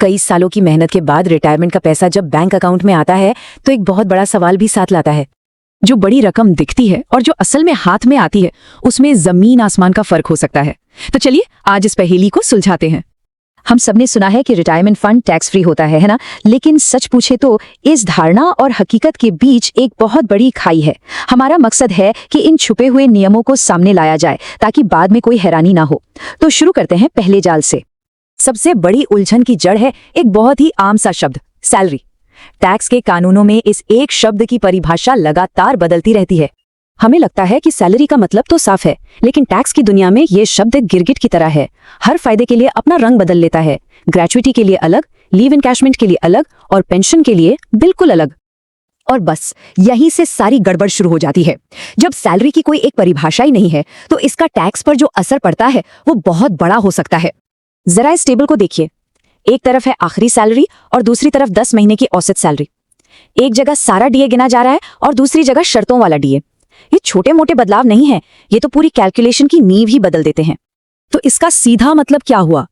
कई सालों की मेहनत के बाद रिटायरमेंट का पैसा जब बैंक अकाउंट में आता है तो एक बहुत बड़ा सवाल भी साथ लाता है। जो बड़ी रकम दिखती है और जो असल में हाथ में आती है उसमें जमीन आसमान का फर्क हो सकता है। तो चलिए आज इस पहेली को सुलझाते हैं। हम सबने सुना है कि रिटायरमेंट फंड टैक्स फ्री होता है ना? लेकिन सच पूछे तो इस धारणा और हकीकत के बीच एक बहुत बड़ी खाई है। हमारा मकसद है कि इन छुपे हुए नियमों को सामने लाया जाए ताकि बाद में कोई हैरानी ना हो। तो शुरू करते हैं पहले जाल से। सबसे बड़ी उलझन की जड़ है एक बहुत ही आम सा शब्द, सैलरी। टैक्स के कानूनों में इस एक शब्द की परिभाषा लगातार बदलती रहती है। हमें लगता है कि सैलरी का मतलब तो साफ है, लेकिन टैक्स की दुनिया में ये शब्द गिरगिट की तरह है। हर फायदे के लिए अपना रंग बदल लेता है। ग्रेचुइटी के लिए अलग, लीव एनकैशमेंट के लिए अलग और पेंशन के लिए बिल्कुल अलग। और बस यहीं से सारी गड़बड़ शुरू हो जाती है। जब सैलरी की कोई एक परिभाषा ही नहीं है तो इसका टैक्स पर जो असर पड़ता है वो बहुत बड़ा हो सकता है। जरा इस टेबल को देखिए। एक तरफ है आखिरी सैलरी और दूसरी तरफ 10 महीने की औसत सैलरी। एक जगह सारा डीए गिना जा रहा है और दूसरी जगह शर्तों वाला डीए। ये छोटे मोटे बदलाव नहीं है, ये तो पूरी कैलकुलेशन की नींव ही बदल देते हैं। तो इसका सीधा मतलब क्या हुआ?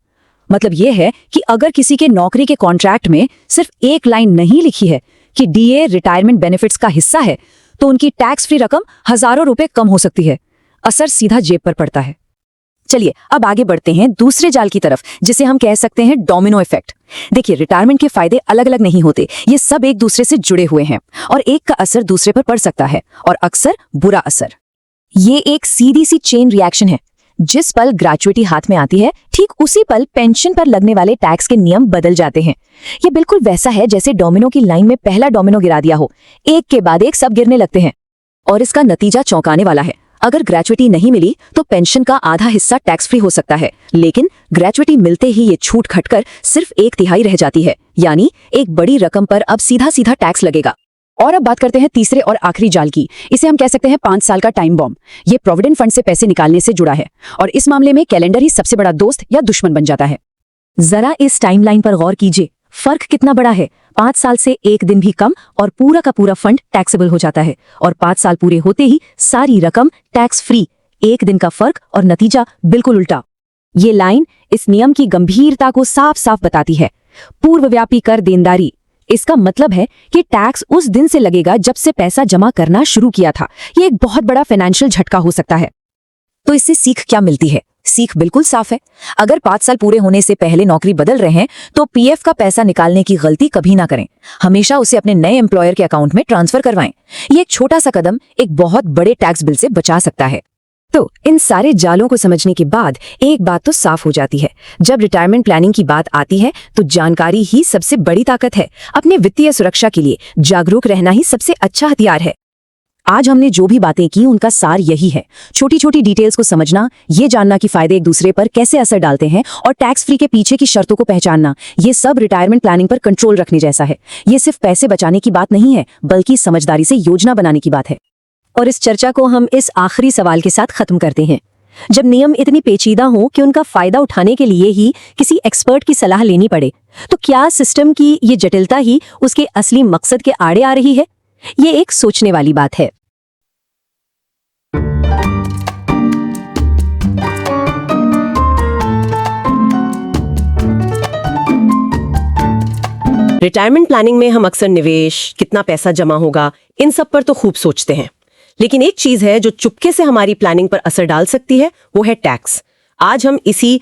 मतलब ये है कि अगर किसी के नौकरी के कॉन्ट्रैक्ट में सिर्फ एक लाइन नहीं लिखी है कि डीए रिटायरमेंट बेनिफिट्स का हिस्सा है, तो उनकी टैक्स फ्री रकम हजारों रुपए कम हो सकती है। असर सीधा जेब पर पड़ता है। चलिए अब आगे बढ़ते हैं दूसरे जाल की तरफ, जिसे हम कह सकते हैं डोमिनो इफेक्ट। देखिए, रिटायरमेंट के फायदे अलग अलग नहीं होते, ये सब एक दूसरे से जुड़े हुए हैं और एक का असर दूसरे पर पड़ सकता है, और अक्सर बुरा असर। ये एक सीधी सी चेन रिएक्शन है। जिस पल ग्रेचुइटी हाथ में आती है, ठीक उसी पल पेंशन पर लगने वाले टैक्स के नियम बदल जाते हैं। ये बिल्कुल वैसा है जैसे डोमिनो की लाइन में पहला डोमिनो गिरा दिया हो, एक के बाद एक सब गिरने लगते हैं। और इसका नतीजा चौंकाने वाला है। अगर ग्रेचुइटी नहीं मिली तो पेंशन का आधा हिस्सा टैक्स फ्री हो सकता है, लेकिन ग्रेचुइटी मिलते ही ये छूट घटकर सिर्फ 1/3 रह जाती है। यानी एक बड़ी रकम पर अब सीधा सीधा टैक्स लगेगा। और अब बात करते हैं तीसरे और आखिरी जाल की। इसे हम कह सकते हैं 5 साल का टाइम बॉम्ब। ये प्रोविडेंट फंड से पैसे निकालने से जुड़ा है और इस मामले में कैलेंडर ही सबसे बड़ा दोस्त या दुश्मन बन जाता है। जरा इस टाइमलाइन पर गौर कीजिए। फर्क कितना बड़ा है। 5 साल से एक दिन भी कम और पूरा का पूरा फंड टैक्सेबल हो जाता है, और 5 साल पूरे होते ही सारी रकम टैक्स फ्री। एक दिन का फर्क और नतीजा बिल्कुल उल्टा। ये लाइन इस नियम की गंभीरता को साफ साफ बताती है। पूर्वव्यापी कर देनदारी। इसका मतलब है कि टैक्स उस दिन से लगेगा जब से पैसा जमा करना शुरू किया था। ये एक बहुत बड़ा फाइनेंशियल झटका हो सकता है। तो इससे सीख क्या मिलती है? सीख बिल्कुल साफ है। अगर 5 साल पूरे होने से पहले नौकरी बदल रहे हैं तो पीएफ का पैसा निकालने की गलती कभी ना करें। हमेशा उसे अपने नए एम्प्लॉयर के अकाउंट में ट्रांसफर करवाएं। ये एक छोटा सा कदम एक बहुत बड़े टैक्स बिल से बचा सकता है। तो इन सारे जालों को समझने के बाद एक बात तो साफ हो जाती है। जब रिटायरमेंट प्लानिंग की बात आती है तो जानकारी ही सबसे बड़ी ताकत है। अपने वित्तीय सुरक्षा के लिए जागरूक रहना ही सबसे अच्छा हथियार है। आज हमने जो भी बातें की उनका सार यही है। छोटी छोटी डिटेल्स को समझना, ये जानना कि फायदे एक दूसरे पर कैसे असर डालते हैं और टैक्स फ्री के पीछे की शर्तों को पहचानना, ये सब रिटायरमेंट प्लानिंग पर कंट्रोल रखने जैसा है। ये सिर्फ पैसे बचाने की बात नहीं है, बल्कि समझदारी से योजना बनाने की बात है। और इस चर्चा को हम इस आखिरी सवाल के साथ खत्म करते हैं। जब नियम इतनी पेचीदा हो कि उनका फायदा उठाने के लिए ही किसी एक्सपर्ट की सलाह लेनी पड़े, तो क्या सिस्टम की ये जटिलता ही उसके असली मकसद के आड़े आ रही है? ये एक सोचने वाली बात है। रिटायरमेंट प्लानिंग में हम अक्सर निवेश, कितना पैसा जमा होगा, इन सब पर तो खूब सोचते हैं। लेकिन एक चीज है जो चुपके से हमारी प्लानिंग पर असर डाल सकती है, वो है टैक्स। आज हम इसी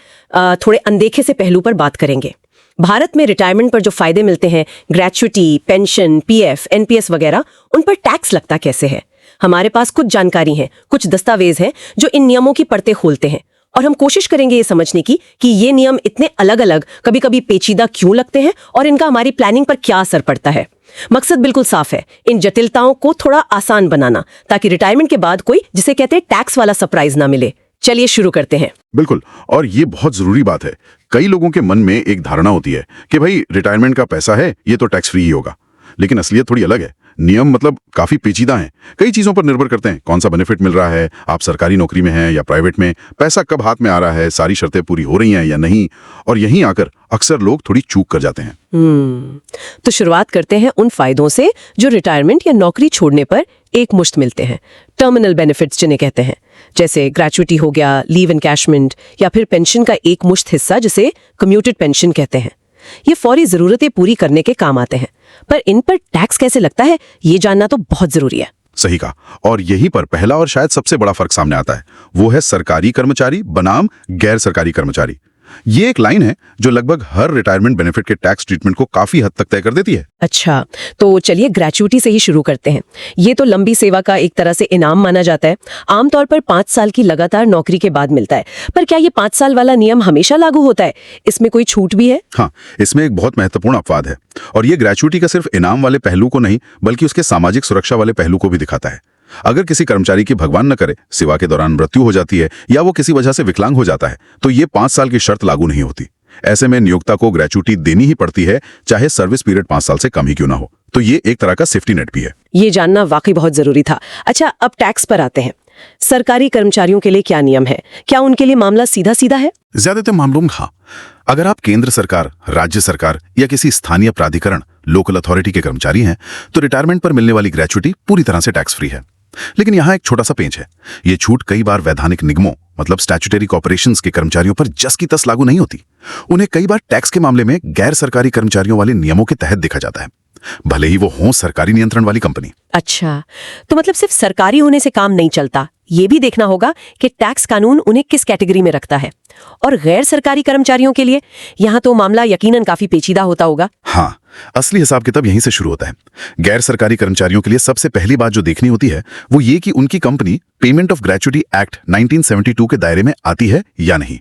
थोड़े अनदेखे से पहलू पर बात करेंगे। भारत में रिटायरमेंट पर जो फायदे मिलते हैं, ग्रेचुइटी, पेंशन, पीएफ, एनपीएस वगैरह, उन पर टैक्स लगता कैसे है? हमारे पास कुछ जानकारी है, कुछ दस्तावेज हैं जो इन नियमों की परतें खोलते हैं, और हम कोशिश करेंगे ये समझने की कि ये नियम इतने अलग अलग, कभी कभी पेचीदा क्यों लगते हैं और इनका हमारी प्लानिंग पर क्या असर पड़ता है। मकसद बिल्कुल साफ है, इन जटिलताओं को थोड़ा आसान बनाना, ताकि रिटायरमेंट के बाद कोई, जिसे कहते हैं, टैक्स वाला सरप्राइज ना मिले। चलिए शुरू करते हैं। बिल्कुल, और ये बहुत जरूरी बात है। कई लोगों के मन में एक धारणा होती है कि भाई रिटायरमेंट का पैसा है, ये तो टैक्स फ्री ही होगा। लेकिन असलियत थोड़ी अलग है। नियम मतलब काफी पेचीदा हैं। कई चीजों पर निर्भर करते हैं। कौन सा बेनिफिट मिल रहा है, आप सरकारी नौकरी में हैं या प्राइवेट में, पैसा कब हाथ में आ रहा है, सारी शर्तें पूरी हो रही हैं या नहीं, और यहीं आकर अक्सर लोग थोड़ी चूक कर जाते हैं। तो शुरुआत करते हैं उन फायदों से जो रिटायरमेंट या नौकरी छोड़ने पर एक मुश्त मिलते हैं। टर्मिनल बेनिफिट्स जिन्हें कहते हैं, जैसे ग्रेचुइटी हो गया, लीव एनकैशमेंट, या फिर पेंशन का एक मुश्त हिस्सा जिसे कम्यूटेड पेंशन कहते हैं। ये फौरी जरूरतें पूरी करने के काम आते हैं, पर इन पर टैक्स कैसे लगता है ये जानना तो बहुत जरूरी है। सही कहा। और यहीं पर पहला और शायद सबसे बड़ा फर्क सामने आता है, वो है सरकारी कर्मचारी बनाम गैर सरकारी कर्मचारी। ये एक लाइन है जो लगभग हर रिटायरमेंट बेनिफिट के टैक्स ट्रीटमेंट को काफी हद तक तय कर देती है। अच्छा, तो चलिए ग्रेचुइटी से ही शुरू करते हैं। ये तो लंबी सेवा का एक तरह से इनाम माना जाता है, आमतौर पर 5 साल की लगातार नौकरी के बाद मिलता है। पर क्या ये 5 साल वाला नियम हमेशा लागू होता है? इसमें कोई छूट भी है? हाँ, इसमें एक बहुत महत्वपूर्ण अपवाद है, और ये ग्रेचुइटी का सिर्फ इनाम वाले पहलू को नहीं बल्कि उसके सामाजिक सुरक्षा वाले पहलू को भी दिखाता है। अगर किसी कर्मचारी की भगवान न करे सेवा के दौरान मृत्यु हो जाती है या वो किसी वजह से विकलांग हो जाता है, तो ये 5 साल की शर्त लागू नहीं होती। ऐसे में नियोक्ता को ग्रेचुइटी देनी ही पड़ती है, चाहे सर्विस पीरियड 5 साल से कम ही क्यों ना हो। तो ये एक तरह का सेफ्टी नेट भी है। ये जानना वाकई बहुत जरूरी था। अच्छा, अब टैक्स पर आते हैं। सरकारी कर्मचारियों के लिए क्या नियम है? क्या उनके लिए मामला सीधा सीधा है? ज्यादातर मामलों में हाँ। अगर आप केंद्र सरकार, राज्य सरकार या किसी स्थानीय प्राधिकरण, लोकल अथॉरिटी के कर्मचारी हैं, तो रिटायरमेंट पर मिलने वाली ग्रेचुइटी पूरी तरह से टैक्स फ्री है। लेकिन यहाँ एक छोटा सा पेंच है। ये छूट कई बार वैधानिक निगमों मतलब स्टैट्यूटरी कॉर्पोरेशंस के कर्मचारियों पर जस की तस लागू नहीं होती। उन्हें कई बार टैक्स के मामले में गैर सरकारी कर्मचारियों वाले नियमों के तहत देखा जाता है, भले ही वो हों सरकारी नियंत्रण वाली कंपनी। अच्छा, तो मतलब सिर्फ सरकारी होने से काम नहीं चलता, ये भी देखना होगा कि टैक्स कानून उन्हें किस कैटेगरी में रखता है। और गैर सरकारी कर्मचारियों के लिए यहाँ तो मामला यकीनन काफी पेचीदा होता होगा। हाँ, असली हिसाब किताब यहीं से शुरू होता है। गैर सरकारी कर्मचारियों के लिए सबसे पहली बात जो देखनी होती है वो ये कि उनकी company payment of gratuity act 1972 के दायरे में आती है या नहीं,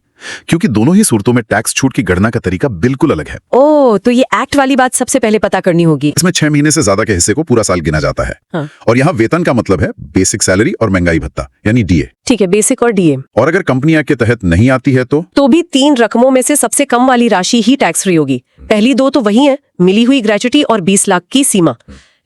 क्योंकि दोनों ही सूरतों में टैक्स छूट की गणना का तरीका बिल्कुल अलग है। ओह, तो ये एक्ट वाली बात सबसे पहले पता करनी होगी। इसमें 6 महीने से ज्यादा के हिस्से को पूरा साल गिना जाता है। हाँ। और यहाँ वेतन का मतलब है बेसिक सैलरी और महंगाई भत्ता यानी डीए। ठीक है, बेसिक और डीए। और अगर कंपनी एक्ट के तहत नहीं आती है तो भी 3 रकमों में से सबसे कम वाली राशि ही टैक्स फ्री होगी। पहली 2 तो वही है, मिली हुई ग्रेचुइटी और 20 लाख की सीमा।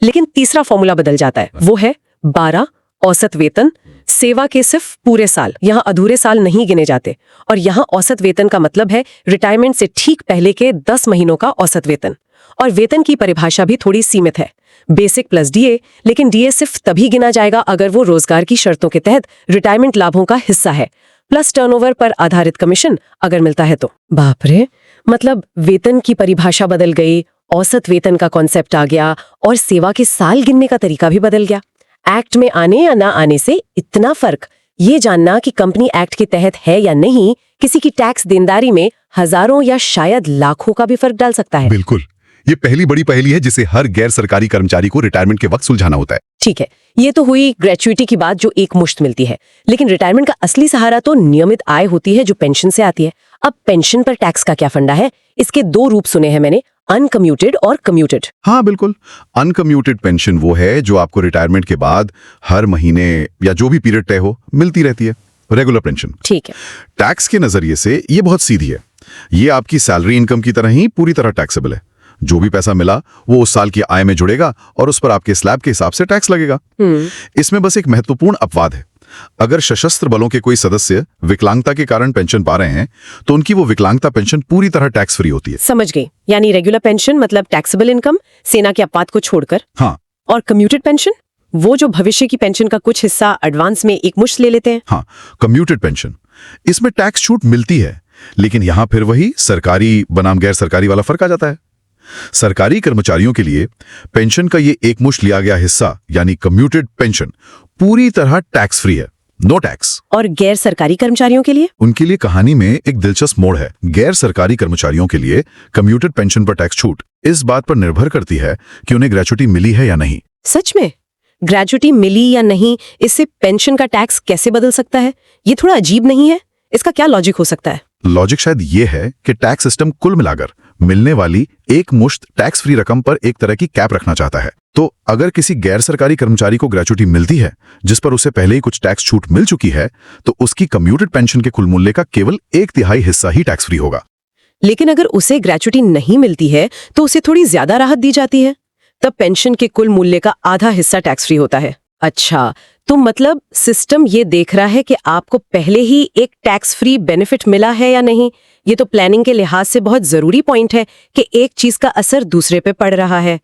लेकिन तीसरा फॉर्मूला बदल जाता है, वो है 12 औसत वेतन सेवा के सिर्फ पूरे साल। यहाँ अधूरे साल नहीं गिने जाते। और यहाँ औसत वेतन का मतलब है रिटायरमेंट से ठीक पहले के 10 महीनों का औसत वेतन। और वेतन की परिभाषा भी थोड़ी सीमित है, बेसिक प्लस डीए। लेकिन डीए सिर्फ तभी गिना जाएगा अगर वो रोजगार की शर्तों के तहत रिटायरमेंट लाभों का हिस्सा है, प्लस टर्नओवर पर आधारित कमीशन अगर मिलता है तो। बाप रे, मतलब वेतन की परिभाषा बदल गई, औसत वेतन का कॉन्सेप्ट आ गया और सेवा के साल गिनने का तरीका भी बदल गया। एक्ट में आने या ना आने से इतना फर्क। ये जानना कि कंपनी एक्ट के तहत है या नहीं किसी की टैक्स देनदारी में हजारों या शायद लाखों का भी फर्क डाल सकता है। बिल्कुल, ये पहली बड़ी पहेली है जिसे हर गैर सरकारी कर्मचारी को रिटायरमेंट के वक्त सुलझाना होता है। ठीक है, ये तो हुई ग्रेचुइटी की बात जो एक मुश्त मिलती है। लेकिन रिटायरमेंट का असली सहारा तो नियमित आय होती है जो पेंशन से आती है। अब पेंशन पर टैक्स का क्या फंडा है? इसके 2 रूप सुने हैं मैंने, अनकम्यूटेड और कम्यूटेड। हाँ बिल्कुल, अनकम्यूटेड पेंशन वो है जो आपको रिटायरमेंट के बाद हर महीने या जो भी पीरियड तय हो मिलती रहती है, रेगुलर पेंशन। ठीक है। टैक्स के नजरिए से ये बहुत सीधी है। ये आपकी सैलरी इनकम की तरह ही पूरी तरह टैक्सेबल है। जो भी पैसा मिला वो उस साल की आय में जुड़ेगा और उस पर आपके स्लैब के हिसाब से टैक्स लगेगा। इसमें बस एक महत्वपूर्ण अपवाद है। अगर सशस्त्र बलों के कोई सदस्य विकलांगता के कारण पेंशन पा रहे हैं तो उनकी वो विकलांगता पेंशन पूरी तरह टैक्स फ्री होती है। समझ गई, यानी रेगुलर पेंशन मतलब टैक्सेबल इनकम सेना के अपवाद को छोड़कर। हाँ। और कम्यूटेड पेंशन वो जो भविष्य की पेंशन का कुछ हिस्सा एडवांस में एक मुश्त ले लेते हैं। हाँ, कम्यूटेड पेंशन, इसमें टैक्स छूट मिलती है, लेकिन यहां फिर वही सरकारी बनाम गैर सरकारी वाला फर्क आ जाता है। सरकारी कर्मचारियों के लिए पेंशन का ये एक मुश्त लिया गया हिस्सा यानी कम्यूटेड पेंशन पूरी तरह टैक्स फ्री है, नो टैक्स। और गैर सरकारी कर्मचारियों के लिए? उनके लिए कहानी में एक दिलचस्प मोड़ है। गैर सरकारी कर्मचारियों के लिए कम्यूटेड पेंशन पर टैक्स छूट इस बात पर निर्भर करती है कि उन्हें ग्रेचुइटी मिली है या नहीं। सच में? ग्रेचुइटी मिली या नहीं इससे पेंशन का टैक्स कैसे बदल सकता है? ये थोड़ा अजीब नहीं है? इसका क्या लॉजिक हो सकता है? लॉजिक शायद ये है कि टैक्स सिस्टम कुल मिलाकर मिलने वाली एक मुश्त टैक्स फ्री रकम पर एक तरह की कैप रखना चाहता है। तो अगर किसी गैर सरकारी कर्मचारी को ग्रेचुइटी मिलती है जिस पर उसे पहले ही कुछ टैक्स छूट मिल चुकी है, तो उसकी कम्यूटेड पेंशन के कुल मूल्य का केवल 1/3 हिस्सा ही टैक्स फ्री होगा। लेकिन अगर उसे ग्रेचुइटी नहीं मिलती है तो उसे थोड़ी ज्यादा राहत दी जाती है, तब पेंशन के कुल मूल्य का आधा हिस्सा टैक्स फ्री होता है। अच्छा, तो मतलब सिस्टम ये देख रहा है कि आपको पहले ही एक टैक्स फ्री बेनिफिट मिला है या नहीं। ये तो प्लानिंग के लिहाज से बहुत जरूरी पॉइंट है कि एक चीज का असर दूसरे पे पड़ रहा है।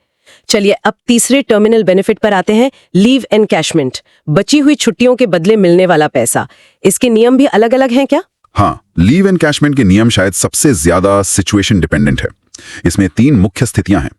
चलिए अब तीसरे टर्मिनल बेनिफिट पर आते हैं, लीव एनकैशमेंट, बची हुई छुट्टियों के बदले मिलने वाला पैसा। इसके नियम भी अलग अलग हैं क्या? हाँ, लीव एनकैशमेंट के नियम शायद सबसे ज्यादा सिचुएशन डिपेंडेंट है। इसमें 3 मुख्य स्थितियां हैं।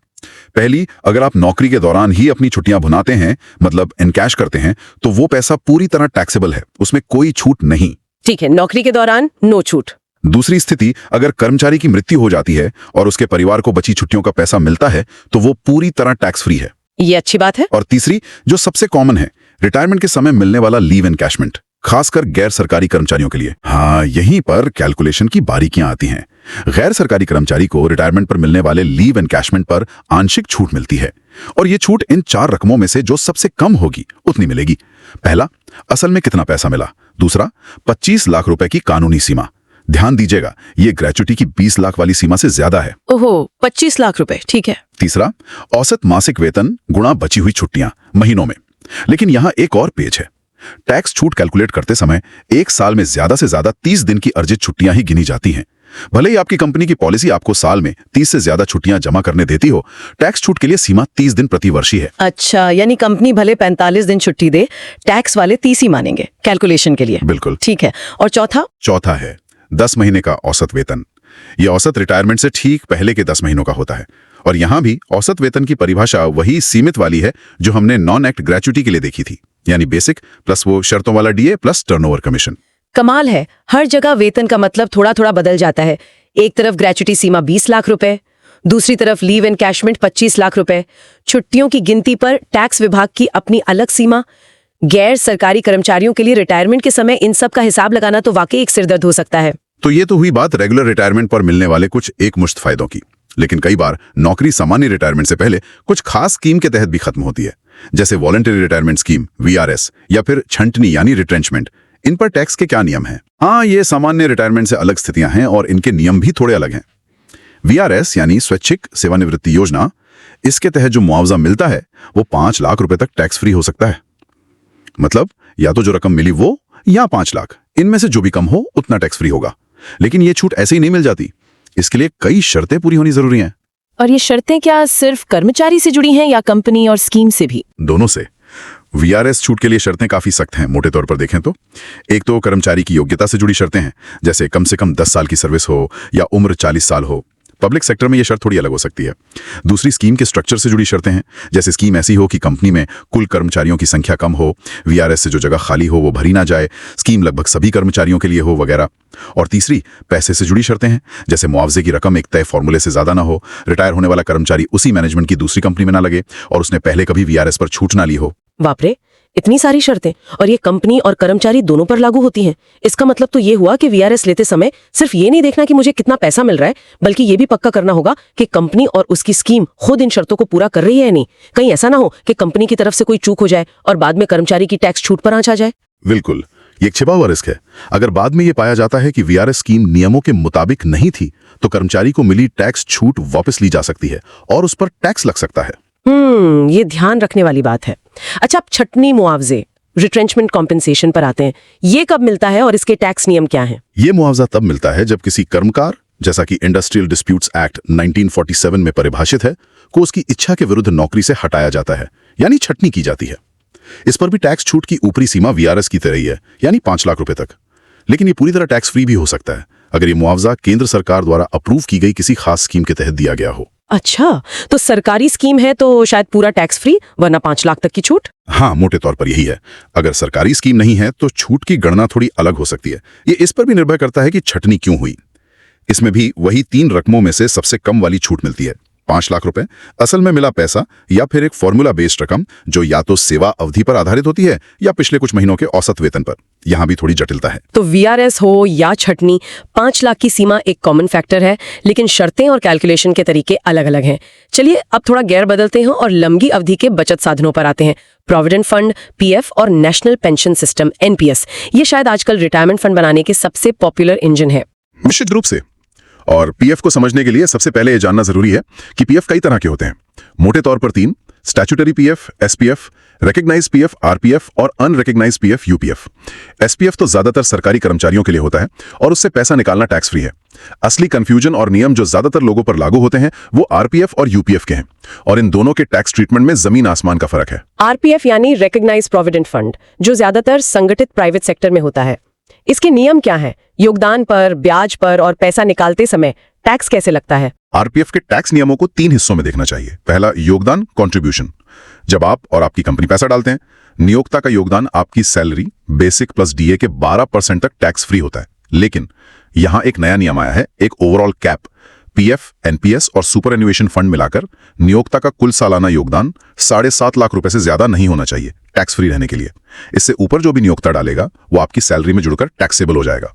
पहली, अगर आप नौकरी के दौरान ही अपनी छुट्टियां भुनाते हैं, मतलब इनकैश करते हैं, तो वो पैसा पूरी तरह टैक्सेबल है, उसमें कोई छूट नहीं। ठीक है, नौकरी के दौरान नो छूट। दूसरी स्थिति, अगर कर्मचारी की मृत्यु हो जाती है और उसके परिवार को बची छुट्टियों का पैसा मिलता है, तो वो पूरी तरह टैक्स फ्री है। ये अच्छी बात है। और तीसरी, जो सबसे कॉमन है, रिटायरमेंट के समय मिलने वाला लीव एनकैशमेंट, खासकर गैर सरकारी कर्मचारियों के लिए। हाँ, यहीं पर कैलकुलेशन की बारीकियां आती हैं। गैर सरकारी कर्मचारी को रिटायरमेंट पर मिलने वाले लीव एनकैशमेंट पर आंशिक छूट मिलती है, और ये छूट इन 4 रकमों में से जो सबसे कम होगी उतनी मिलेगी। पहला, असल में कितना पैसा मिला। दूसरा, 25 लाख रुपए की कानूनी सीमा। ध्यान दीजिएगा, ये ग्रेच्युटी की 20 लाख वाली सीमा से ज्यादा है। ओहो, 25 लाख रुपए, ठीक है। तीसरा, औसत मासिक वेतन गुणा बची हुई छुट्टियां महीनों में। लेकिन यहां एक और पेच है। टैक्स छूट कैलकुलेट करते समय 1 साल में ज्यादा से ज्यादा 30 दिन की अर्जित छुट्टियां ही गिनी जाती हैं। भले ही आपकी कंपनी की पॉलिसी आपको साल में 30 से ज्यादा छुट्टियां जमा करने देती हो, टैक्स छूट के लिए सीमा 30 दिन प्रतिवर्ष ही है। अच्छा, यानी कंपनी भले 45 दिन छुट्टी दे, टैक्स वाले 30 ही मानेंगे कैलकुलेशन के लिए। बिल्कुल ठीक है। और चौथा है 10 महीने का औसत वेतन। यह औसत रिटायरमेंट से ठीक पहले के 10 महीनों का होता है, और यहां भी औसत वेतन की परिभाषा वही सीमित वाली है जो हमने नॉन एक्ट ग्रेच्युटी के लिए देखी थी, यानी बेसिक प्लस वो शर्तों वाला डीए प्लस टर्नओवर कमीशन। कमाल है, हर जगह वेतन का मतलब थोड़ा थोड़ा बदल जाता है। एक तरफ ग्रेच्युटी सीमा 20 लाख रुपए, दूसरी तरफ लीव एनकैशमेंट 25 लाख रुपए, छुट्टियों की गिनती पर टैक्स विभाग की अपनी अलग सीमा। गैर सरकारी कर्मचारियों के लिए रिटायरमेंट के समय इन सब का हिसाब लगाना तो वाकई एक सिरदर्द हो सकता है। तो ये तो हुई बात रेगुलर रिटायरमेंट पर मिलने वाले कुछ एकमुश्त फायदों की। लेकिन कई बार नौकरी सामान्य रिटायरमेंट से पहले कुछ खास स्कीम के तहत भी खत्म होती है, जैसे वॉलंटरी रिटायरमेंट स्कीम VRS या फिर छंटनी यानी रिट्रेंचमेंट। इन पर टैक्स के क्या नियम हैं? हाँ, ये सामान्य रिटायरमेंट से अलग स्थितियां हैं और इनके नियम भी थोड़े अलग हैं। VRS यानी स्वैच्छिक सेवानिवृत्ति योजना, इसके तहत जो मुआवजा मिलता है वो 5 लाख रुपए तक टैक्स फ्री हो सकता है। मतलब या तो जो रकम मिली वो या 5 लाख, इनमें से जो भी कम हो उतना टैक्स फ्री होगा। लेकिन ये छूट ऐसे ही नहीं मिल जाती, इसके लिए कई शर्तें पूरी होनी जरूरी हैं। और ये शर्तें क्या सिर्फ कर्मचारी से जुड़ी हैं या कंपनी और स्कीम से भी? दोनों से। VRS छूट के लिए शर्तें काफी सख्त हैं, मोटे तौर पर देखें तो। एक तो कर्मचारी की योग्यता से जुड़ी शर्तें हैं, जैसे कम से कम 10 साल की सर्विस हो या उम्र 40 साल हो। पब्लिक सेक्टर में यह शर्त थोड़ी अलग हो सकती है। दूसरी स्कीम के स्ट्रक्चर से जुड़ी शर्तें हैं, जैसे स्कीम ऐसी हो कि कंपनी में कुल कर्मचारियों की संख्या कम हो, VRS से जो जगह खाली हो वो भरी ना जाए, स्कीम लगभग सभी कर्मचारियों के लिए हो वगैरह। और तीसरी पैसे से जुड़ी शर्तें हैं, जैसे मुआवजे की रकम एक तय फॉर्मूले से ज्यादा ना हो, रिटायर होने वाला कर्मचारी उसी मैनेजमेंट की दूसरी कंपनी में ना लगे और उसने पहले कभी VRS पर छूट ना ली हो। बाप रे, इतनी सारी शर्तें, और ये कंपनी और कर्मचारी दोनों पर लागू होती हैं। इसका मतलब तो ये हुआ कि VRS लेते समय सिर्फ ये नहीं देखना कि मुझे कितना पैसा मिल रहा है, बल्कि ये भी पक्का करना होगा कि कंपनी और उसकी स्कीम खुद इन शर्तों को पूरा कर रही है या नहीं। कहीं ऐसा ना हो कि कंपनी की तरफ से कोई चूक हो जाए और बाद में कर्मचारी की टैक्स छूट पर आंच आ जाए। बिल्कुल, ये एक छिपा हुआ रिस्क है। अगर बाद में ये पाया जाता है कि VRS स्कीम नियमों के मुताबिक नहीं थी, तो कर्मचारी को मिली टैक्स छूट वापस ली जा सकती है और उस पर टैक्स लग सकता है। ये ध्यान रखने वाली बात है। अच्छा, अब छटनी मुआवजे, रिट्रेंचमेंट कॉम्पेंसेशन पर आते हैं। ये कब मिलता है और इसके टैक्स नियम क्या हैं? ये मुआवजा तब मिलता है जब किसी कर्मकार, जैसा कि इंडस्ट्रियल डिस्प्यूट्स एक्ट 1947 में परिभाषित है, को उसकी इच्छा के विरुद्ध नौकरी से हटाया जाता है, यानी छटनी की जाती है। इस पर भी टैक्स छूट की ऊपरी सीमा VRS की तरह ही है, यानी 5 लाख रुपए तक। लेकिन ये पूरी तरह टैक्स फ्री भी हो सकता है अगर ये मुआवजा केंद्र सरकार द्वारा अप्रूव की गई किसी खास स्कीम के तहत दिया गया हो। अच्छा, तो सरकारी स्कीम है तो शायद पूरा टैक्स फ्री, वरना 5 लाख तक की छूट? हाँ, मोटे तौर पर यही है। अगर सरकारी स्कीम नहीं है तो छूट की गणना थोड़ी अलग हो सकती है। ये इस पर भी निर्भर करता है कि छटनी क्यों हुई। इसमें भी वही 3 रकमों में से सबसे कम वाली छूट मिलती है, 5 लाख रुपए, असल में मिला पैसा, या फिर एक फॉर्मूला बेस्ड रकम जो या तो सेवा अवधि पर आधारित होती है या पिछले कुछ महीनों के औसत वेतन पर। यहां भी थोड़ी जटिलता है। तो VRS हो या छटनी, 5 लाख की सीमा एक कॉमन फैक्टर है, लेकिन शर्तें और कैलकुलेशन के तरीके अलग अलग हैं। चलिए अब थोड़ा गेयर बदलते हैं और लंबी अवधि के बचत साधनों पर आते हैं। प्रोविडेंट फंड, PF और नेशनल पेंशन सिस्टम NPS, ये शायद आजकल रिटायरमेंट फंड बनाने के सबसे पॉपुलर इंजन है। निश्चित रूप से। और PF को समझने के लिए सबसे पहले ये जानना जरूरी है कि PF कई तरह के होते हैं। मोटे तौर पर 3: statutory PF, SPF, recognised PF RPF और अनरिकग्नाइज्ड PF UPF। SPF तो ज्यादातर सरकारी कर्मचारियों के लिए होता है और उससे पैसा निकालना टैक्स फ्री है। असली कंफ्यूजन और नियम जो ज्यादातर लोगों पर लागू होते हैं वो RPF और UPF के हैं, और इन दोनों के टैक्स ट्रीटमेंट में जमीन आसमान का फर्क है। RPF यानी रिकग्नाइज्ड प्रोविडेंट फंड, जो ज्यादातर संगठित प्राइवेट सेक्टर में होता है। इसके नियम क्या हैं? योगदान पर, ब्याज पर और पैसा निकालते समय टैक्स कैसे लगता है? आरपीएफ के टैक्स नियमों को 3 हिस्सों में देखना चाहिए। पहला, योगदान, कंट्रीब्यूशन। जब आप और आपकी कंपनी पैसा डालते हैं, नियोक्ता का योगदान आपकी सैलरी, बेसिक प्लस डीए के 12% तक टैक्स फ्री होता है। लेकिन यहां एक नया नियम आया है, एक ओवरऑल कैप। पीएफ, एनपीएस और सुपर एन्युएशन फंड मिलाकर नियोक्ता का कुल सालाना योगदान 7.5 लाख रुपए से ज्यादा नहीं होना चाहिए टैक्स फ्री रहने के लिए। इससे ऊपर जो भी नियोक्ता डालेगा वो आपकी सैलरी में जुड़कर टैक्सेबल हो जाएगा।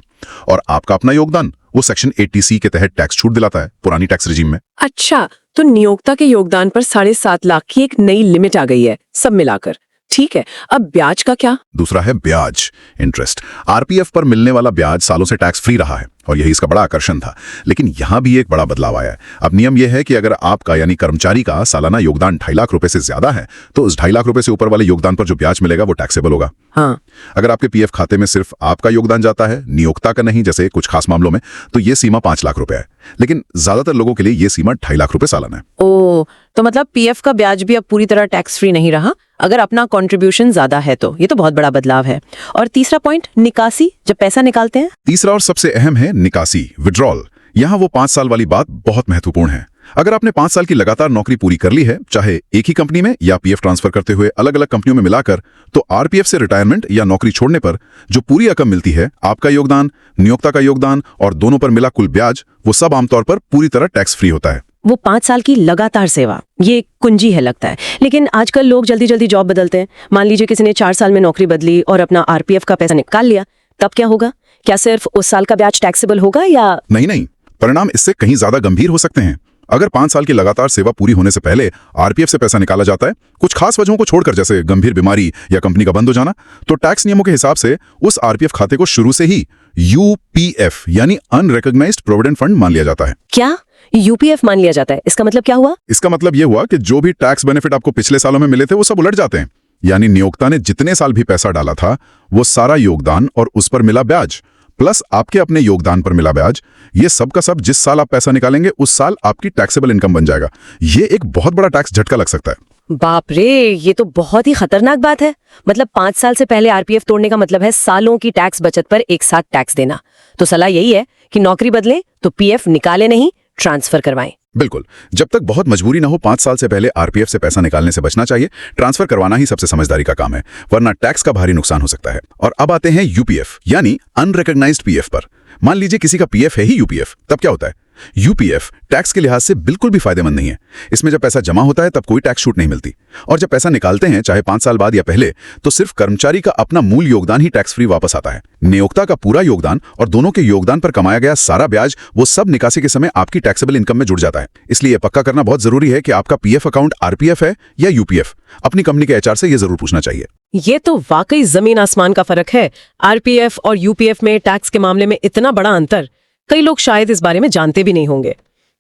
और आपका अपना योगदान वो सेक्शन 80C के तहत टैक्स छूट दिलाता है पुरानी टैक्स रिजीम में। अच्छा, तो नियोक्ता के योगदान पर 7.5 लाख की एक नई लिमिट आ गई है सब मिलाकर। ठीक है, अब ब्याज का क्या? दूसरा है ब्याज, इंटरेस्ट। आरपीएफ पर मिलने वाला ब्याज सालों से टैक्स फ्री रहा है और यही इसका बड़ा आकर्षण था। लेकिन यहां भी एक बड़ा बदलाव आया है। अब नियम यह है कि अगर आपका यानी कर्मचारी का सालाना योगदान 2.5 लाख रुपए से ज्यादा है तो उस 2.5 लाख रुपए से ऊपर वाले योगदान पर जो ब्याज मिलेगा वो टैक्सेबल होगा। हाँ। अगर आपके पीएफ खाते में सिर्फ आपका योगदान जाता है, नियोक्ता का नहीं, जैसे कुछ खास मामलों में, तो ये सीमा 5 लाख रुपए है। लेकिन ज्यादातर लोगों के लिए ये सीमा 2.5 लाख रुपए सालाना है। ओ, तो मतलब पीएफ का ब्याज भी अब पूरी तरह टैक्स फ्री नहीं रहा अगर अपना कंट्रीब्यूशन ज्यादा है तो। ये तो बहुत बड़ा बदलाव है। और तीसरा पॉइंट, निकासी, जब पैसा निकालते हैं। तीसरा और सबसे अहम है निकासी, विड्रॉल। यहां वो 5 साल वाली बात बहुत महत्वपूर्ण है। अगर आपने 5 साल की लगातार नौकरी पूरी कर ली है, चाहे एक ही कंपनी में या पीएफ ट्रांसफर करते हुए अलग अलग कंपनियों में मिलाकर, तो आरपीएफ से रिटायरमेंट या नौकरी छोड़ने पर जो पूरी रकम मिलती है, आपका योगदान, नियोक्ता का योगदान और दोनों पर मिला कुल ब्याज, वो सब आमतौर पर पूरी तरह टैक्स फ्री होता है। वो 5 साल की लगातार सेवा, ये एक कुंजी है लगता है। लेकिन आजकल लोग जल्दी जल्दी जॉब बदलते हैं। मान लीजिए किसी ने 4 साल में नौकरी बदली और अपना आरपीएफ का पैसा निकाल लिया, तब क्या होगा? क्या सिर्फ उस साल का ब्याज टैक्सेबल होगा या? नहीं, परिणाम इससे कहीं ज्यादा गंभीर हो सकते हैं। अगर 5 साल की लगातार सेवा पूरी होने से पहले आरपीएफ से पैसा निकाला जाता है, कुछ खास वजहों को छोड़कर, जैसे गंभीर बीमारी या कंपनी का बंद हो जाना, तो टैक्स नियमों के हिसाब से उस आरपीएफ खाते को शुरू से ही यूपीएफ यानी अनरिकॉग्नाइज्ड प्रोविडेंट फंड मान लिया जाता है। क्या यूपीएफ मान लिया जाता है? इसका मतलब क्या हुआ? इसका मतलब यह हुआ कि जो भी टैक्स बेनिफिट आपको पिछले सालों में मिले थे वो सब उलट जाते हैं। यानी नियोक्ता ने जितने साल भी पैसा डाला था, वो सारा योगदान और उस पर मिला ब्याज प्लस आपके अपने योगदान पर मिला ब्याज, ये सब का सब जिस साल आप पैसा निकालेंगे उस साल आपकी टैक्सेबल इनकम बन जाएगा। ये एक बहुत बड़ा टैक्स झटका लग सकता है। बाप रे, ये तो बहुत ही खतरनाक बात है। मतलब 5 साल से पहले आरपीएफ तोड़ने का मतलब है सालों की टैक्स बचत पर एक साथ टैक्स देना। तो सलाह यही है कि नौकरी बदले तो पीएफ निकाले नहीं, ट्रांसफर करवाएं। बिल्कुल, जब तक बहुत मजबूरी ना हो 5 साल से पहले आरपीएफ से पैसा निकालने से बचना चाहिए। ट्रांसफर करवाना ही सबसे समझदारी का काम है, वरना टैक्स का भारी नुकसान हो सकता है। और अब आते हैं यूपीएफ यानी अनरिकॉग्नाइज्ड पीएफ पर। मान लीजिए किसी का पीएफ है ही यूपीएफ, तब क्या होता है? यूपीएफ टैक्स के लिहाज से बिल्कुल भी फायदेमंद नहीं है। इसमें जब पैसा जमा होता है तब कोई टैक्स छूट नहीं मिलती, और जब पैसा निकालते हैं, चाहे 5 साल बाद या पहले, तो सिर्फ कर्मचारी का अपना मूल योगदान ही टैक्स फ्री वापस आता है। नियोक्ता का पूरा योगदान और दोनों के योगदान पर कमाया गया सारा ब्याज, वो सब निकासी के समय आपकी टैक्सेबल इनकम में जुड़ जाता है। इसलिए पक्का करना बहुत जरूरी है कि आपका पीएफ अकाउंट आरपीएफ है या यूपीएफ। अपनी कंपनी के एचआर से यह जरूर पूछना चाहिए। ये तो वाकई जमीन आसमान का फर्क है। आरपीएफ और यूपीएफ में टैक्स के मामले में इतना बड़ा अंतर, कई लोग शायद इस बारे में जानते भी नहीं होंगे।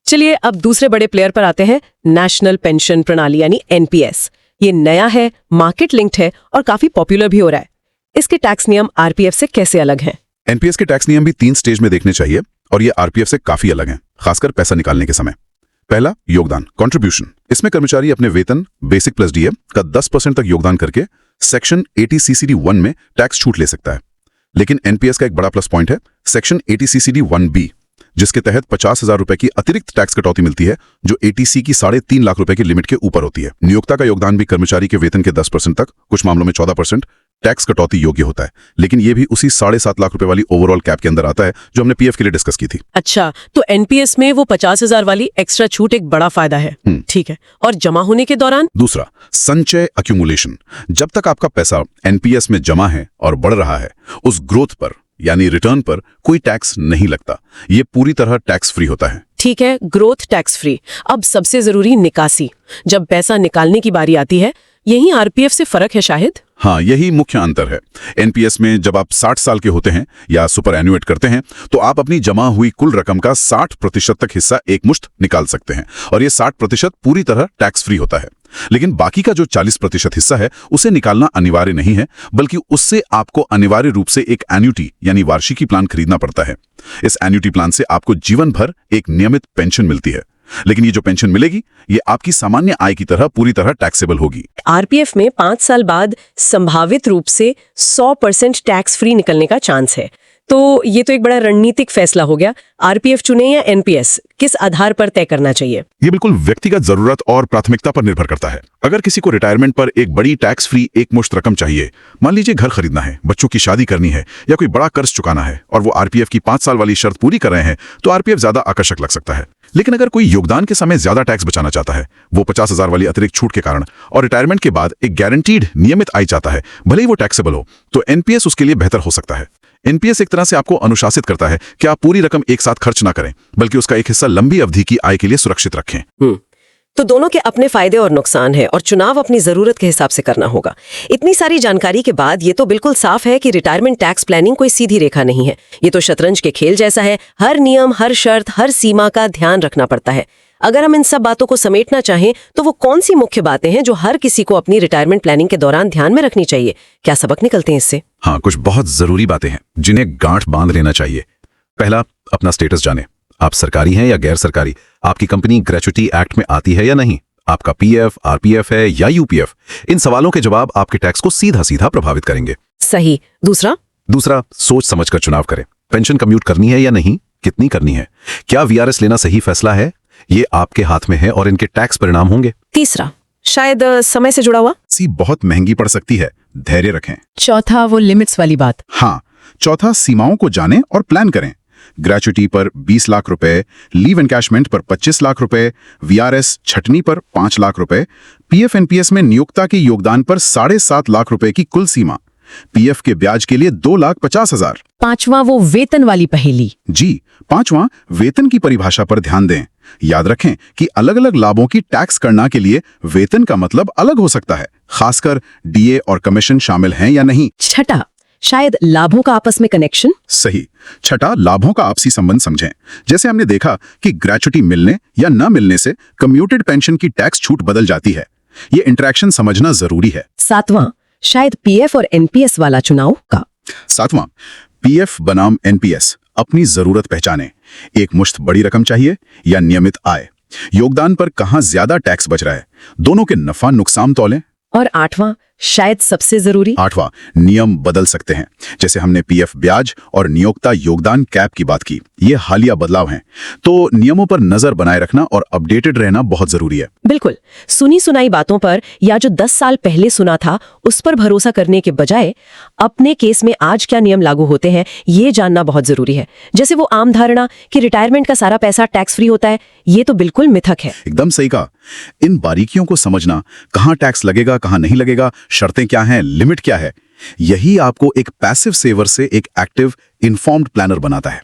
चलिए अब दूसरे बड़े प्लेयर पर आते हैं, नेशनल पेंशन प्रणाली यानी एनपीएस। ये नया है, मार्केट लिंक्ड है और काफी पॉपुलर भी हो रहा है। इसके टैक्स नियम आरपीएफ से कैसे अलग हैं? एनपीएस के टैक्स नियम भी 3 स्टेज में देखने चाहिए और ये आरपीएफ से काफी अलग हैं, खासकर पैसा निकालने के समय। पहला, योगदान, कंट्रीब्यूशन। इसमें कर्मचारी अपने वेतन, बेसिक प्लस डीए का 10% तक योगदान करके सेक्शन 80CCD1 में टैक्स छूट ले सकता है। लेकिन एनपीएस का एक बड़ा प्लस पॉइंट है सेक्शन 80CCD1B, जिसके तहत 50,000 रुपए की अतिरिक्त टैक्स कटौती मिलती है, जो एटीसी की 3.5 लाख रुपए की लिमिट के ऊपर होती है। नियोक्ता का योगदान भी कर्मचारी के वेतन के 10% तक, कुछ मामलों में 14% टैक्स कटौती योग्य होता है। लेकिन यह भी उसी 7.5 लाख रुपए वाली ओवरऑल कैप के अंदर आता है जो हमने पीएफ के लिए डिस्कस की थी। अच्छा, तो एनपीएस में वो 50,000 वाली एक्स्ट्रा छूट एक बड़ा फायदा है। ठीक है, और जमा होने के दौरान? दूसरा, संचय अक्यूमुलेशन। जब तक आपका पैसा एनपीएस में जमा है और बढ़ रहा है, उस ग्रोथ पर यानी रिटर्न पर कोई टैक्स नहीं लगता। ये पूरी तरह टैक्स फ्री होता है। ठीक है, ग्रोथ टैक्स फ्री। अब सबसे जरूरी निकासी, जब पैसा निकालने की बारी आती है, यही आरपीएफ से फर्क है शायद? हाँ, यही मुख्य अंतर है। एनपीएस में जब आप 60 साल के होते हैं या सुपर एन्युएट करते हैं, तो आप अपनी जमा हुई कुल रकम का 60% तक हिस्सा एकमुश्त निकाल सकते हैं और ये 60% पूरी तरह टैक्स फ्री होता है। लेकिन बाकी का जो 40% हिस्सा है, उसे निकालना अनिवार्य नहीं है, बल्कि उससे आपको अनिवार्य रूप से एक एन्युटी यानी वार्षिकी प्लान खरीदना पड़ता है। इस एन्युटी प्लान से आपको जीवन भर एक नियमित पेंशन मिलती है। लेकिन ये जो पेंशन मिलेगी ये आपकी सामान्य आय की तरह पूरी तरह टैक्सेबल होगी। आरपीएफ में 5 साल बाद संभावित रूप से 100% टैक्स फ्री निकलने का चांस है। तो ये तो एक बड़ा रणनीतिक फैसला हो गया। आरपीएफ चुने या एनपीएस, किस आधार पर तय करना चाहिए? ये बिल्कुल व्यक्तिगत जरूरत और प्राथमिकता पर निर्भर करता है। अगर किसी को रिटायरमेंट पर एक बड़ी टैक्स फ्री एकमुश्त रकम चाहिए, मान लीजिए घर खरीदना है, बच्चों की शादी करनी है या कोई बड़ा कर्ज चुकाना है, और वो आरपीएफ की 5 साल वाली शर्त पूरी कर रहे हैं, तो आरपीएफ ज्यादा आकर्षक लग सकता है। लेकिन अगर कोई योगदान के समय ज्यादा टैक्स बचाना चाहता है, वो 50,000 वाली अतिरिक्त छूट के कारण, और रिटायरमेंट के बाद एक गारंटीड नियमित आय चाहता है, भले ही वो टैक्सेबल हो, तो एनपीएस उसके लिए बेहतर हो सकता है। एनपीएस एक तरह से आपको अनुशासित करता है कि आप पूरी रकम एक साथ खर्च ना करें, बल्कि उसका एक हिस्सा लंबी अवधि की आय के लिए सुरक्षित रखें। तो दोनों के अपने फायदे और नुकसान हैं और चुनाव अपनी जरूरत के हिसाब से करना होगा। इतनी सारी जानकारी के बाद ये तो बिल्कुल साफ है कि रिटायरमेंट टैक्स प्लानिंग कोई सीधी रेखा नहीं है। ये तो शतरंज के खेल जैसा है। हर नियम, हर शर्त, हर सीमा का ध्यान रखना पड़ता है। अगर हम इन सब बातों को समेटना चाहें तो वो कौन सी मुख्य बातें हैं जो हर किसी को अपनी रिटायरमेंट प्लानिंग के दौरान ध्यान में रखनी चाहिए? क्या सबक निकलते हैं इससे? हाँ, कुछ बहुत जरूरी बातें हैं जिन्हें गांठ बांध लेना चाहिए। पहला, अपना स्टेटस जाने। आप सरकारी हैं या गैर सरकारी? आपकी कंपनी ग्रेच्युटी एक्ट में आती है या नहीं? आपका पीएफ, आरपीएफ है या यूपीएफ? इन सवालों के जवाब आपके टैक्स को सीधा सीधा प्रभावित करेंगे। सही। दूसरा, सोच समझकर चुनाव करें। पेंशन कम्यूट करनी है या नहीं, कितनी करनी है, क्या वीआरएस लेना सही फैसला है, ये आपके हाथ में है और इनके टैक्स परिणाम होंगे। तीसरा, शायद समय से जुड़ा हुआ। सी बहुत महंगी पड़ सकती है, धैर्य रखें। चौथा, वो लिमिट्स वाली बात। हाँ, चौथा, सीमाओं को जानें और प्लान करें। ग्रेच्युटी पर 20 लाख रुपए, लीव एनकैशमेंट पर 25 लाख रुपए, वीआरएस छटनी पर 5 लाख रुपए, पीएफ एनपीएस में नियोक्ता के योगदान पर 7.5 लाख रुपए की कुल सीमा, पीएफ के ब्याज के लिए 2,50,000। पांचवा, वो वेतन वाली पहेली। जी, पांचवा, वेतन की परिभाषा पर ध्यान दें। याद रखें कि अलग अलग लाभों की टैक्स गणना के लिए वेतन का मतलब अलग हो सकता है, खासकर डीए और कमीशन शामिल हैं या नहीं। छठा, शायद लाभों का आपस में कनेक्शन। सही। छठा, लाभों का आपसी संबंध समझें। जैसे हमने देखा कि ग्रेच्युटी मिलने या न मिलने से कम्यूटेड पेंशन की टैक्स छूट बदल जाती है। ये इंटरेक्शन समझना जरूरी है। सातवां, शायद पीएफ और एनपीएस वाला चुनाव का। सातवां, पीएफ बनाम एनपीएस, अपनी जरूरत पहचानें। एक मुश्त बड़ी रकम चाहिए या नियमित आय? योगदान पर कहां ज्यादा टैक्स बच रहा है? दोनों के नफा नुकसान तौलें। और आठवां, शायद सबसे जरूरी, आठवां, नियम बदल सकते हैं। जैसे हमने पीएफ ब्याज और नियोक्ता योगदान कैप की बात की, ये हालिया बदलाव हैं, तो नियमों पर नजर बनाए रखना और अपडेटेड रहना बहुत जरूरी है। बिल्कुल। सुनी सुनाई बातों पर या जो 10 साल पहले सुना था उस पर भरोसा करने के बजाय अपने केस में आज क्या नियम लागू होते हैं ये जानना बहुत जरूरी है। जैसे वो आम धारणा कि रिटायरमेंट का सारा पैसा टैक्स फ्री होता है, ये तो बिल्कुल मिथक है। एकदम सही कहा। इन बारीकियों को समझना, कहां टैक्स लगेगा, कहां नहीं लगेगा, शर्तें क्या हैं, लिमिट क्या है, यही आपको एक पैसिव सेवर से एक एक्टिव इन्फॉर्म्ड प्लानर बनाता है।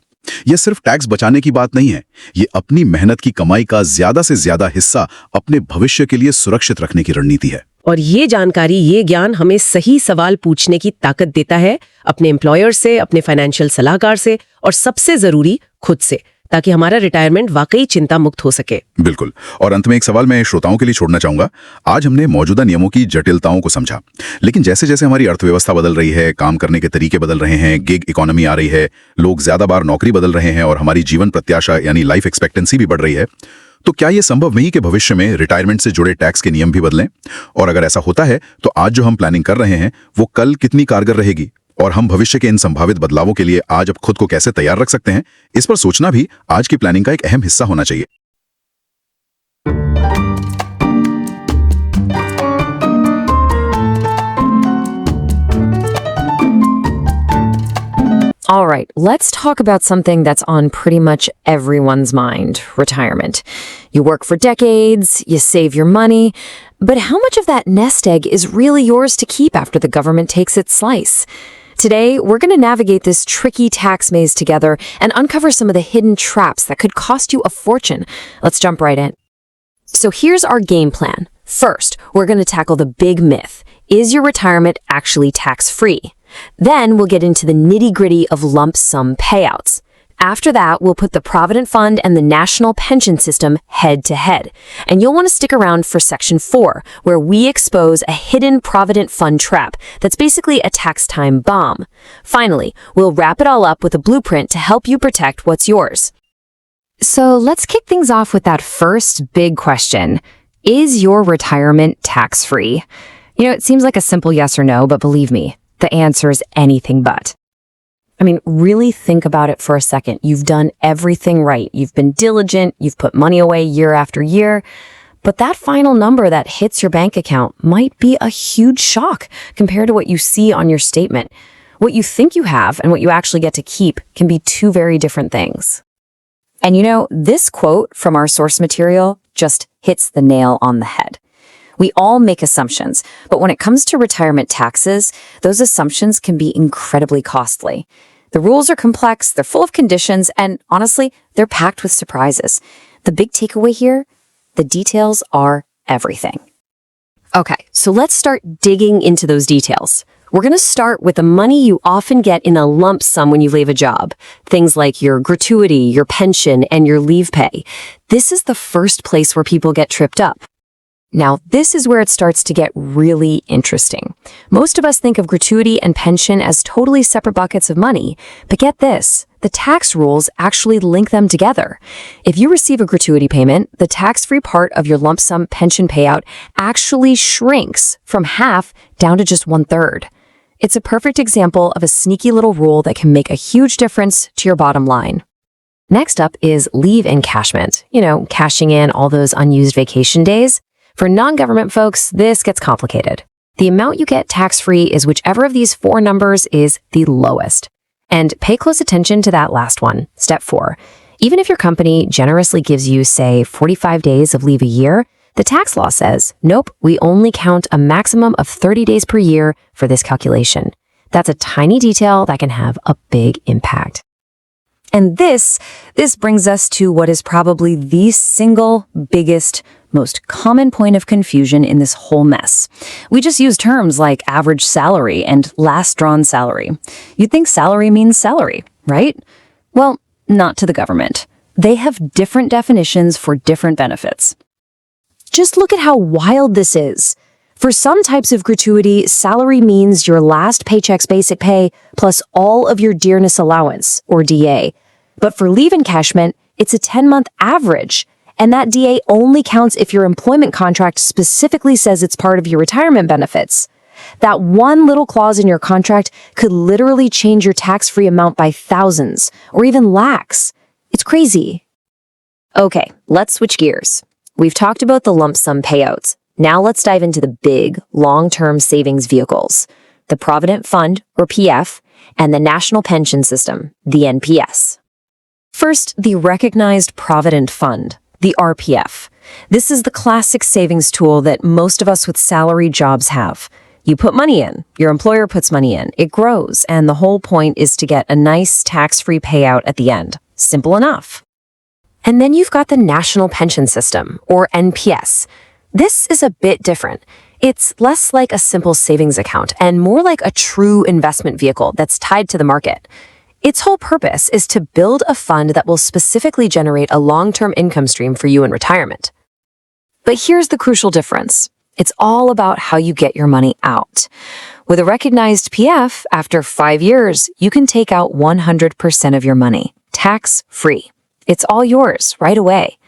यह सिर्फ टैक्स बचाने की बात नहीं है, ये अपनी मेहनत की कमाई का ज्यादा से ज्यादा हिस्सा अपने भविष्य के लिए सुरक्षित रखने की रणनीति है। और ये जानकारी, ये ज्ञान हमें सही सवाल पूछने की ताकत देता है, अपने एम्प्लॉयर से, अपने फाइनेंशियल सलाहकार से, और सबसे जरूरी खुद से, ताकि हमारा रिटायरमेंट वाकई चिंता मुक्त हो सके। बिल्कुल। और अंत में एक सवाल मैं श्रोताओं के लिए छोड़ना चाहूंगा। आज हमने मौजूदा नियमों की जटिलताओं को समझा, लेकिन जैसे जैसे हमारी अर्थव्यवस्था बदल रही है, काम करने के तरीके बदल रहे हैं, गिग इकोनॉमी आ रही है, लोग ज्यादा बार नौकरी बदल रहे हैं और हमारी जीवन प्रत्याशा यानी लाइफ एक्सपेक्टेंसी भी बढ़ रही है, तो क्या ये संभव नहीं कि भविष्य में रिटायरमेंट से जुड़े टैक्स के नियम भी बदलें? और अगर ऐसा होता है तो आज जो हम प्लानिंग कर रहे हैं वो कल कितनी कारगर रहेगी, और हम भविष्य के इन संभावित बदलावों के लिए आज अब खुद को कैसे तैयार रख सकते हैं, इस पर सोचना भी आज की प्लानिंग का एक अहम हिस्सा होना चाहिए। All right, let's talk about something that's on pretty much everyone's mind, retirement. You work for decades, you save your money, but how much of that nest egg is really yours to keep after the government takes its slice? Today, we're going to navigate this tricky tax maze together and uncover some of the hidden traps that could cost you a fortune. Let's jump right in. So here's our game plan. First, we're going to tackle the big myth. Is your retirement actually tax-free? Then we'll get into the nitty-gritty of lump sum payouts. After that, we'll put the Provident Fund and the National Pension System head to head. And you'll want to stick around for Section 4, where we expose a hidden Provident Fund trap that's basically a tax time bomb. Finally, we'll wrap it all up with a blueprint to help you protect what's yours. So let's kick things off with that first big question. Is your retirement tax-free? You know, it seems like a simple yes or no, but believe me, the answer is anything but. I mean, really think about it for a second. You've done everything right. You've been diligent. You've put money away year after year. But that final number that hits your bank account might be a huge shock compared to what you see on your statement. What you think you have and what you actually get to keep can be two very different things. And you know, this quote from our source material just hits the nail on the head. We all make assumptions, but when it comes to retirement taxes, those assumptions can be incredibly costly. The rules are complex, they're full of conditions, and honestly, they're packed with surprises. The big takeaway here, the details are everything. Okay, so let's start digging into those details. We're going to start with the money you often get in a lump sum when you leave a job. Things like your gratuity, your pension, and your leave pay. This is the first place where people get tripped up. Now, this is where it starts to get really interesting. Most of us think of gratuity and pension as totally separate buckets of money, but get this, the tax rules actually link them together. If you receive a gratuity payment, the tax-free part of your lump sum pension payout actually shrinks from half down to just 1/3. It's a perfect example of a sneaky little rule that can make a huge difference to your bottom line. Next up is leave encashment. You know, cashing in all those unused vacation days. For non-government folks, this gets complicated. The amount you get tax-free is whichever of these four numbers is the lowest. And pay close attention to that last one, step 4. Even if your company generously gives you, say, 45 days of leave a year, the tax law says, nope, we only count a maximum of 30 days per year for this calculation. That's a tiny detail that can have a big impact. And this brings us to what is probably the single biggest, most common point of confusion in this whole mess. We just use terms like average salary and last drawn salary. You'd think salary means salary, right? Well, not to the government. They have different definitions for different benefits. Just look at how wild this is. For some types of gratuity, salary means your last paycheck's basic pay plus all of your dearness allowance, or DA. But for leave encashment, it's a 10-month average, and that DA only counts if your employment contract specifically says it's part of your retirement benefits. That one little clause in your contract could literally change your tax-free amount by thousands, or even lakhs. It's crazy. Okay, let's switch gears. We've talked about the lump sum payouts. Now let's dive into the big, long-term savings vehicles, the Provident Fund, or PF, and the National Pension System, the NPS. First, the Recognized Provident Fund, the RPF. This is the classic savings tool that most of us with salary jobs have. You put money in, your employer puts money in, it grows, and the whole point is to get a nice tax-free payout at the end. Simple enough. And then you've got the National Pension System, or NPS. This is a bit different. It's less like a simple savings account and more like a true investment vehicle that's tied to the market. Its whole purpose is to build a fund that will specifically generate a long-term income stream for you in retirement. But here's the crucial difference. It's all about how you get your money out. With a recognized PF, after 5 years, you can take out 100% of your money, tax-free. It's all yours right away.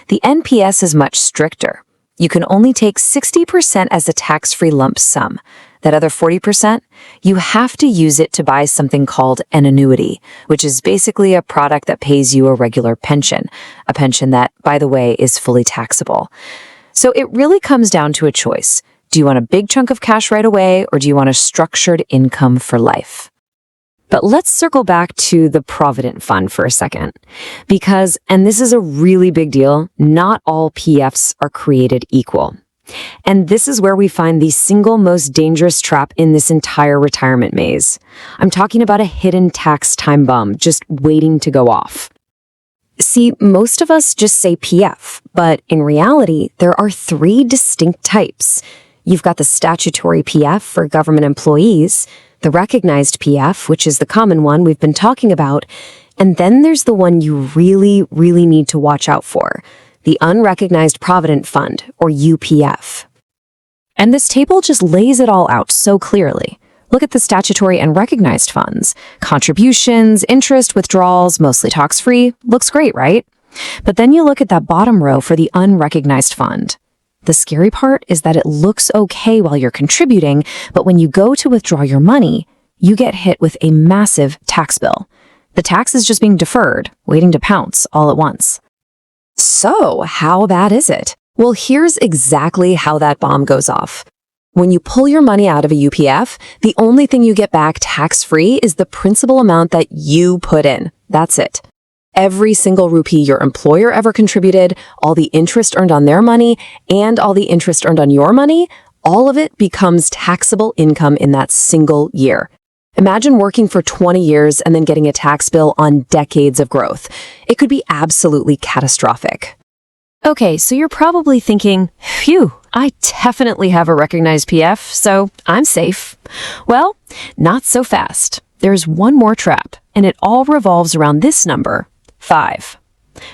The NPS is much stricter. You can only take 60% as a tax-free lump sum. That other 40%, you have to use it to buy something called an annuity, which is basically a product that pays you a regular pension, a pension that, by the way, is fully taxable. So it really comes down to a choice. Do you want a big chunk of cash right away, or do you want a structured income for life? But let's circle back to the Provident Fund for a second, because, and this is a really big deal, not all PFs are created equal. And this is where we find the single most dangerous trap in this entire retirement maze. I'm talking about a hidden tax time bomb just waiting to go off. See, most of us just say PF, but in reality, there are 3 distinct types. You've got the statutory PF for government employees, the recognized PF, which is the common one we've been talking about, and then there's the one you really, really need to watch out for, the Unrecognized Provident Fund, or UPF. And this table just lays it all out so clearly. Look at the statutory and recognized funds. Contributions, interest, withdrawals, mostly tax-free. Looks great, right? But then you look at that bottom row for the unrecognized fund. The scary part is that it looks okay while you're contributing, but when you go to withdraw your money, you get hit with a massive tax bill. The tax is just being deferred, waiting to pounce all at once. So, how bad is it? Well, here's exactly how that bomb goes off. When you pull your money out of a UPF, the only thing you get back tax-free is the principal amount that you put in. That's it. Every single rupee your employer ever contributed, all the interest earned on their money, and all the interest earned on your money, all of it becomes taxable income in that single year. Imagine working for 20 years and then getting a tax bill on decades of growth. It could be absolutely catastrophic. Okay, so you're probably thinking, phew, I definitely have a recognized PF, so I'm safe. Well, not so fast. There's one more trap, and it all revolves around this number, 5.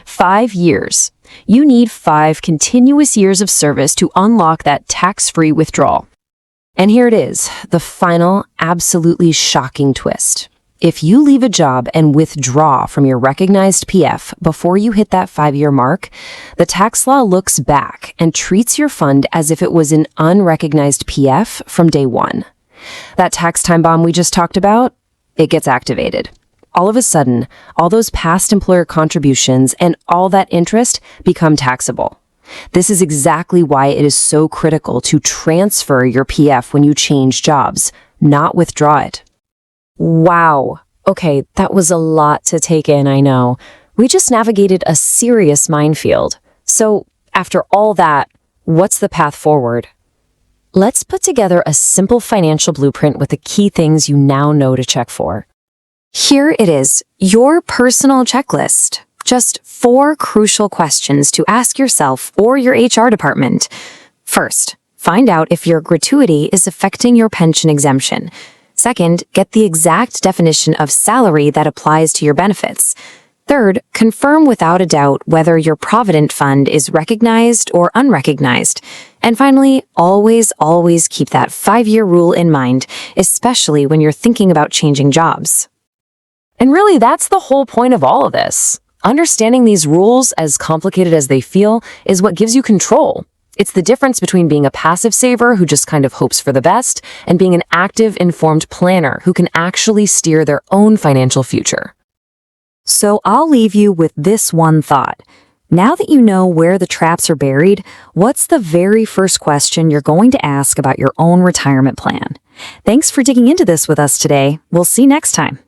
5 years. You need 5 continuous years of service to unlock that tax-free withdrawal. And here it is, the final, absolutely shocking twist. If you leave a job and withdraw from your recognized PF before you hit that 5-year mark, the tax law looks back and treats your fund as if it was an unrecognized PF from day one. That tax time bomb we just talked about, it gets activated. All of a sudden, all those past employer contributions and all that interest become taxable. This is exactly why it is so critical to transfer your PF when you change jobs, not withdraw it. Wow. Okay, that was a lot to take in, I know. We just navigated a serious minefield. So, after all that, what's the path forward? Let's put together a simple financial blueprint with the key things you now know to check for. Here it is, your personal checklist. Just 4 crucial questions to ask yourself or your HR department. First, find out if your gratuity is affecting your pension exemption. Second, get the exact definition of salary that applies to your benefits. Third, confirm without a doubt whether your Provident Fund is recognized or unrecognized. And finally, always keep that 5-year rule in mind, especially when you're thinking about changing jobs. And really, that's the whole point of all of this. Understanding these rules, as complicated as they feel, is what gives you control. It's the difference between being a passive saver who just kind of hopes for the best and being an active, informed planner who can actually steer their own financial future. So I'll leave you with this one thought. Now that you know where the traps are buried, what's the very first question you're going to ask about your own retirement plan? Thanks for digging into this with us today. We'll see you next time.